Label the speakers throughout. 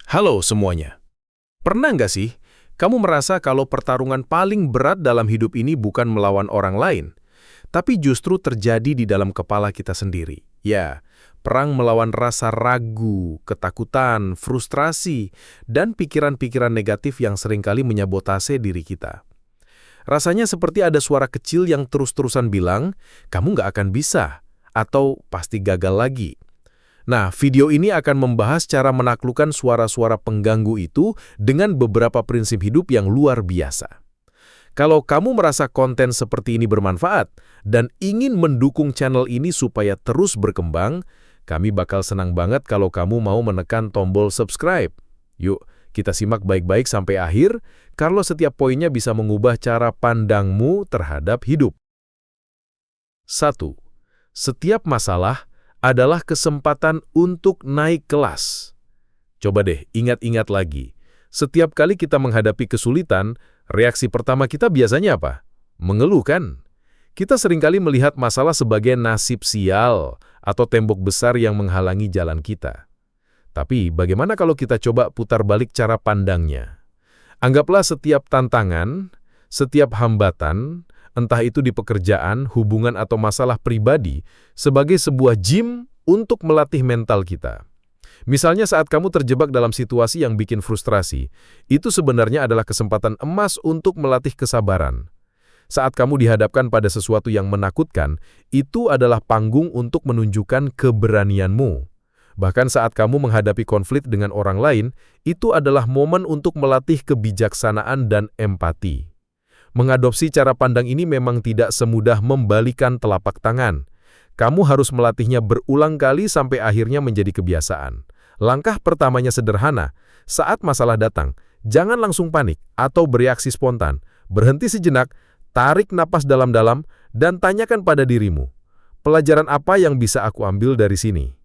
Speaker 1: Halo semuanya. Pernah nggak sih, kamu merasa kalau pertarungan paling berat dalam hidup ini bukan melawan orang lain, tapi justru terjadi di dalam kepala kita sendiri? Ya, perang melawan rasa ragu, ketakutan, frustrasi, dan pikiran-pikiran negatif yang seringkali menyabotase diri kita. Rasanya seperti ada suara kecil yang terus-terusan bilang, kamu nggak akan bisa, atau pasti gagal lagi. Nah, video ini akan membahas cara menaklukkan suara-suara pengganggu itu dengan beberapa prinsip hidup yang luar biasa. Kalau kamu merasa konten seperti ini bermanfaat dan ingin mendukung channel ini supaya terus berkembang, kami bakal senang banget kalau kamu mau menekan tombol subscribe. Yuk, kita simak baik-baik sampai akhir, kalau setiap poinnya bisa mengubah cara pandangmu terhadap hidup. 1. Setiap masalah adalah kesempatan untuk naik kelas. Coba deh, ingat-ingat lagi. Setiap kali kita menghadapi kesulitan, reaksi pertama kita biasanya apa? Mengeluh kan? Kita seringkali melihat masalah sebagai nasib sial atau tembok besar yang menghalangi jalan kita. Tapi bagaimana kalau kita coba putar balik cara pandangnya? Anggaplah setiap tantangan, setiap hambatan, entah itu di pekerjaan, hubungan atau masalah pribadi, sebagai sebuah gym untuk melatih mental kita. Misalnya saat kamu terjebak dalam situasi yang bikin frustrasi, itu sebenarnya adalah kesempatan emas untuk melatih kesabaran. Saat kamu dihadapkan pada sesuatu yang menakutkan, itu adalah panggung untuk menunjukkan keberanianmu. Bahkan saat kamu menghadapi konflik dengan orang lain, itu adalah momen untuk melatih kebijaksanaan dan empati. Mengadopsi cara pandang ini memang tidak semudah membalikan telapak tangan. Kamu harus melatihnya berulang kali sampai akhirnya menjadi kebiasaan. Langkah pertamanya sederhana. Saat masalah datang, jangan langsung panik atau bereaksi spontan. Berhenti sejenak, tarik napas dalam-dalam, dan tanyakan pada dirimu, pelajaran apa yang bisa aku ambil dari sini?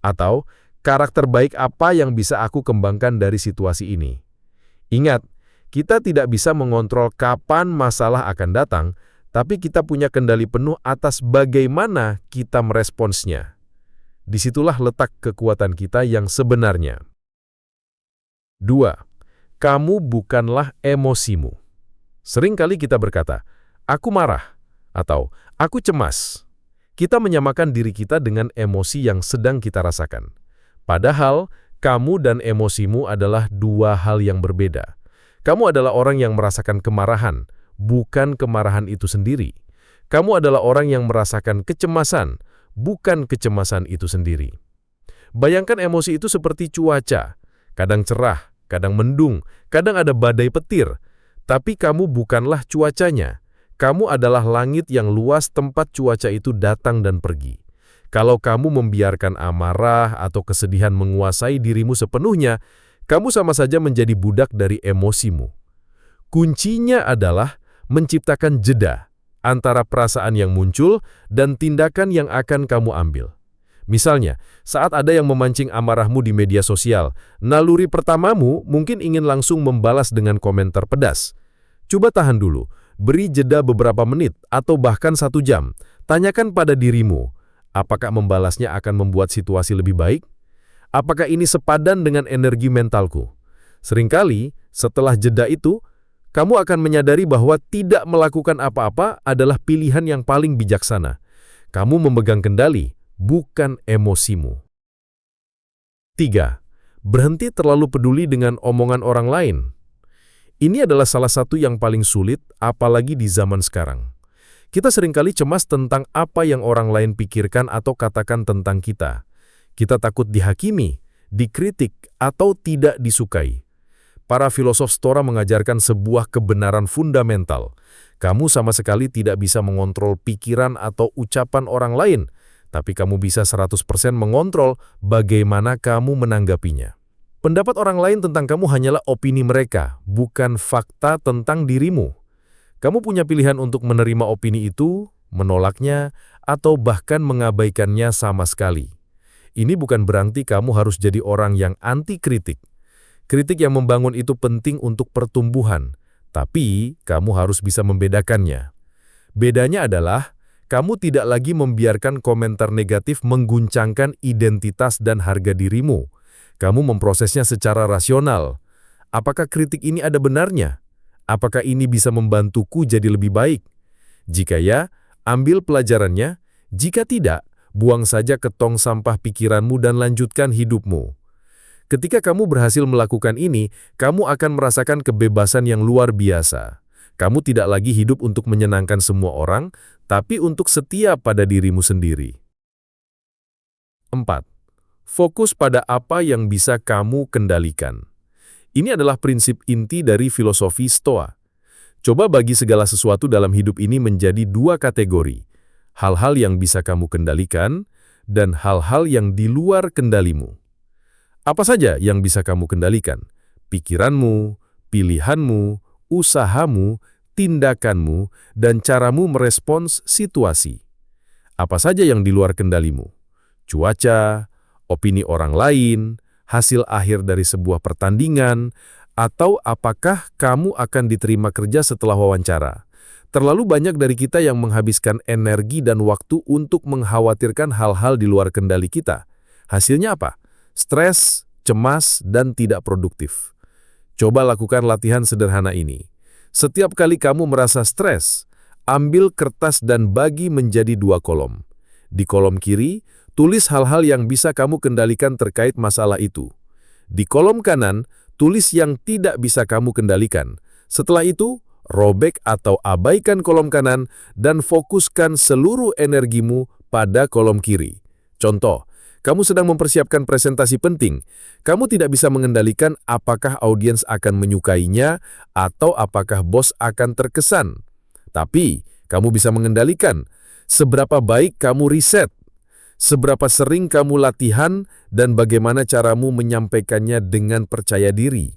Speaker 1: Atau, karakter baik apa yang bisa aku kembangkan dari situasi ini? Ingat, kita tidak bisa mengontrol kapan masalah akan datang, tapi kita punya kendali penuh atas bagaimana kita meresponsnya. Disitulah letak kekuatan kita yang sebenarnya. 2. Kamu bukanlah emosimu. Seringkali kita berkata, aku marah, atau aku cemas. Kita menyamakan diri kita dengan emosi yang sedang kita rasakan. Padahal, kamu dan emosimu adalah dua hal yang berbeda. Kamu adalah orang yang merasakan kemarahan, bukan kemarahan itu sendiri. Kamu adalah orang yang merasakan kecemasan, bukan kecemasan itu sendiri. Bayangkan emosi itu seperti cuaca, kadang cerah, kadang mendung, kadang ada badai petir. Tapi kamu bukanlah cuacanya. Kamu adalah langit yang luas tempat cuaca itu datang dan pergi. Kalau kamu membiarkan amarah atau kesedihan menguasai dirimu sepenuhnya, kamu sama saja menjadi budak dari emosimu. Kuncinya adalah menciptakan jeda antara perasaan yang muncul dan tindakan yang akan kamu ambil. Misalnya, saat ada yang memancing amarahmu di media sosial, naluri pertamamu mungkin ingin langsung membalas dengan komentar pedas. Coba tahan dulu, beri jeda beberapa menit atau bahkan 1 jam. Tanyakan pada dirimu, apakah membalasnya akan membuat situasi lebih baik? Apakah ini sepadan dengan energi mentalku? Seringkali, setelah jeda itu, kamu akan menyadari bahwa tidak melakukan apa-apa adalah pilihan yang paling bijaksana. Kamu memegang kendali, bukan emosimu. 3. Berhenti terlalu peduli dengan omongan orang lain. Ini adalah salah satu yang paling sulit, apalagi di zaman sekarang. Kita seringkali cemas tentang apa yang orang lain pikirkan atau katakan tentang kita. Kita takut dihakimi, dikritik, atau tidak disukai. Para filosof Stoa mengajarkan sebuah kebenaran fundamental. Kamu sama sekali tidak bisa mengontrol pikiran atau ucapan orang lain, tapi kamu bisa 100% mengontrol bagaimana kamu menanggapinya. Pendapat orang lain tentang kamu hanyalah opini mereka, bukan fakta tentang dirimu. Kamu punya pilihan untuk menerima opini itu, menolaknya, atau bahkan mengabaikannya sama sekali. Ini bukan berarti kamu harus jadi orang yang anti kritik. Kritik yang membangun itu penting untuk pertumbuhan, tapi kamu harus bisa membedakannya. Bedanya adalah, kamu tidak lagi membiarkan komentar negatif mengguncangkan identitas dan harga dirimu.
Speaker 2: Kamu memprosesnya secara rasional. Apakah kritik ini ada benarnya? Apakah ini bisa membantuku jadi lebih baik? Jika ya, ambil pelajarannya. Jika tidak, buang saja ke tong sampah pikiranmu dan lanjutkan hidupmu. Ketika kamu berhasil melakukan ini, kamu akan merasakan kebebasan yang luar biasa. Kamu tidak lagi hidup untuk menyenangkan semua orang, tapi untuk setia pada dirimu sendiri. 4. Fokus pada apa yang bisa kamu kendalikan. Ini adalah prinsip inti dari filosofi Stoa. Coba bagi segala sesuatu dalam hidup ini menjadi dua kategori. Hal-hal yang bisa kamu kendalikan dan hal-hal yang di luar kendalimu. Apa saja yang bisa kamu kendalikan? Pikiranmu, pilihanmu, usahamu, tindakanmu, dan caramu merespons situasi. Apa saja yang di luar kendalimu? Cuaca, opini orang lain, hasil akhir dari sebuah pertandingan, atau apakah kamu akan diterima kerja setelah wawancara. Terlalu banyak dari kita yang menghabiskan energi dan waktu untuk mengkhawatirkan hal-hal di luar kendali kita. Hasilnya apa? Stres, cemas, dan tidak produktif. Coba lakukan latihan sederhana ini. Setiap kali kamu merasa stres, ambil kertas dan bagi menjadi dua kolom. Di kolom kiri, tulis hal-hal yang bisa kamu kendalikan terkait masalah itu. Di kolom kanan, tulis yang tidak bisa kamu kendalikan. Setelah itu, robek atau abaikan kolom kanan dan fokuskan seluruh energimu pada kolom kiri. Contoh, kamu sedang mempersiapkan presentasi penting. Kamu tidak bisa mengendalikan apakah audiens akan menyukainya atau apakah bos akan terkesan. Tapi, kamu bisa mengendalikan seberapa baik kamu riset, seberapa sering kamu latihan, dan bagaimana caramu menyampaikannya dengan percaya diri.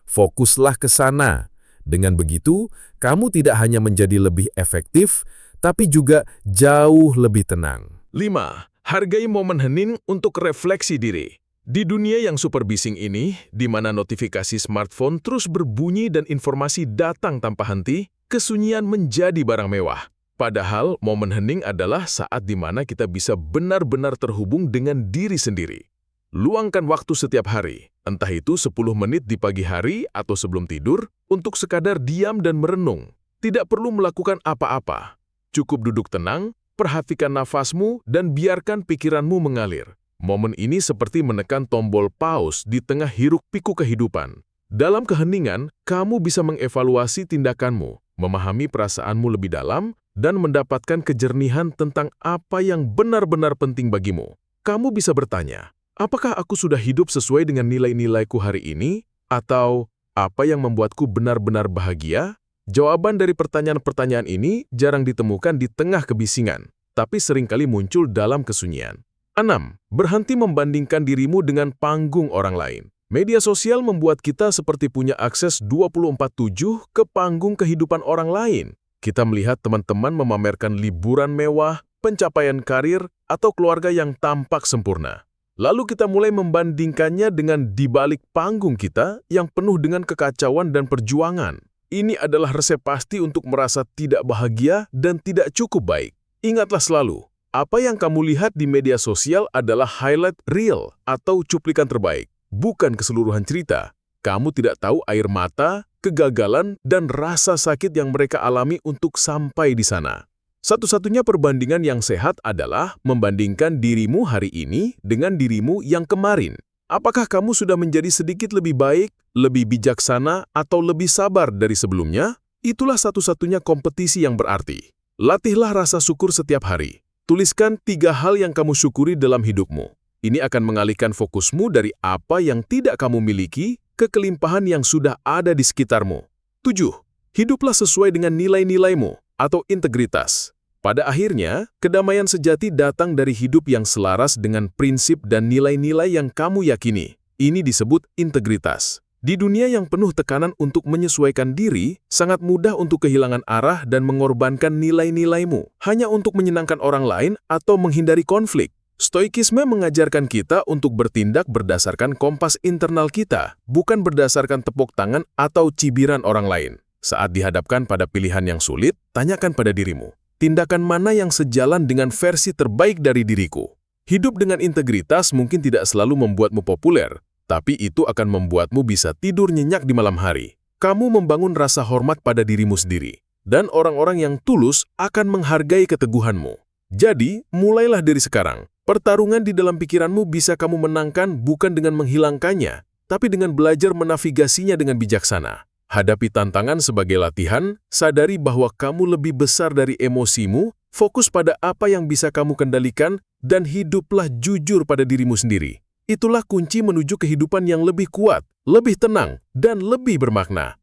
Speaker 2: Fokuslah ke sana. Dengan begitu, kamu tidak hanya menjadi lebih efektif, tapi juga jauh lebih tenang.
Speaker 1: 5. Hargai momen hening untuk refleksi diri. Di dunia yang super bising ini, di mana notifikasi smartphone terus berbunyi dan informasi datang tanpa henti, kesunyian menjadi barang mewah. Padahal, momen hening adalah saat di mana kita bisa benar-benar terhubung dengan diri sendiri. Luangkan waktu setiap hari, entah itu 10 menit di pagi hari atau sebelum tidur, untuk sekadar diam dan merenung. Tidak perlu melakukan apa-apa. Cukup duduk tenang, perhatikan nafasmu, dan biarkan pikiranmu mengalir. Momen ini seperti menekan tombol pause di tengah hiruk-pikuk kehidupan. Dalam keheningan, kamu bisa mengevaluasi tindakanmu, memahami perasaanmu lebih dalam, dan mendapatkan kejernihan tentang apa yang benar-benar penting bagimu. Kamu bisa bertanya, apakah aku sudah hidup sesuai dengan nilai-nilaiku hari ini? Atau, apa yang membuatku benar-benar bahagia? Jawaban dari pertanyaan-pertanyaan ini jarang ditemukan di tengah kebisingan, tapi seringkali muncul dalam kesunyian. 6. Berhenti membandingkan dirimu dengan panggung orang lain. Media sosial membuat kita seperti punya akses 24/7 ke panggung kehidupan orang lain. Kita melihat teman-teman memamerkan liburan mewah, pencapaian karir, atau keluarga yang tampak sempurna. Lalu kita mulai membandingkannya dengan di balik panggung kita yang penuh dengan kekacauan dan perjuangan. Ini adalah resep pasti untuk merasa tidak bahagia dan tidak cukup baik. Ingatlah selalu, apa yang kamu lihat di media sosial adalah highlight reel atau cuplikan terbaik, bukan keseluruhan cerita. Kamu tidak tahu air mata, kegagalan, dan rasa sakit yang mereka alami untuk sampai di sana. Satu-satunya perbandingan yang sehat adalah membandingkan dirimu hari ini dengan dirimu yang kemarin. Apakah kamu sudah menjadi sedikit lebih baik, lebih bijaksana, atau lebih sabar dari sebelumnya? Itulah satu-satunya kompetisi yang berarti. Latihlah rasa syukur setiap hari. Tuliskan 3 hal yang kamu syukuri dalam hidupmu. Ini akan mengalihkan fokusmu dari apa yang tidak kamu miliki ke kelimpahan yang sudah ada di sekitarmu. 7. Hiduplah sesuai dengan nilai-nilaimu atau integritas. Pada akhirnya, kedamaian sejati datang dari hidup yang selaras dengan prinsip dan nilai-nilai yang kamu yakini. Ini disebut integritas. Di dunia yang penuh tekanan untuk menyesuaikan diri, sangat mudah untuk kehilangan arah dan mengorbankan nilai-nilaimu hanya untuk menyenangkan orang lain atau menghindari konflik. Stoikisme mengajarkan kita untuk bertindak berdasarkan kompas internal kita, bukan berdasarkan tepuk tangan atau cibiran orang lain. Saat dihadapkan pada pilihan yang sulit, tanyakan pada dirimu, tindakan mana yang sejalan dengan versi terbaik dari diriku? Hidup dengan integritas mungkin tidak selalu membuatmu populer,
Speaker 3: Tapi itu akan membuatmu bisa tidur nyenyak di malam hari. Kamu membangun rasa hormat pada dirimu sendiri. Dan orang-orang yang tulus akan menghargai keteguhanmu. Jadi, mulailah dari sekarang. Pertarungan di dalam pikiranmu bisa kamu menangkan bukan dengan menghilangkannya, tapi dengan belajar menavigasinya dengan bijaksana. Hadapi tantangan sebagai latihan, sadari bahwa kamu lebih besar dari emosimu, fokus pada apa yang bisa kamu kendalikan, dan hiduplah jujur pada dirimu sendiri. Itulah kunci menuju kehidupan yang lebih kuat, lebih tenang, dan lebih bermakna.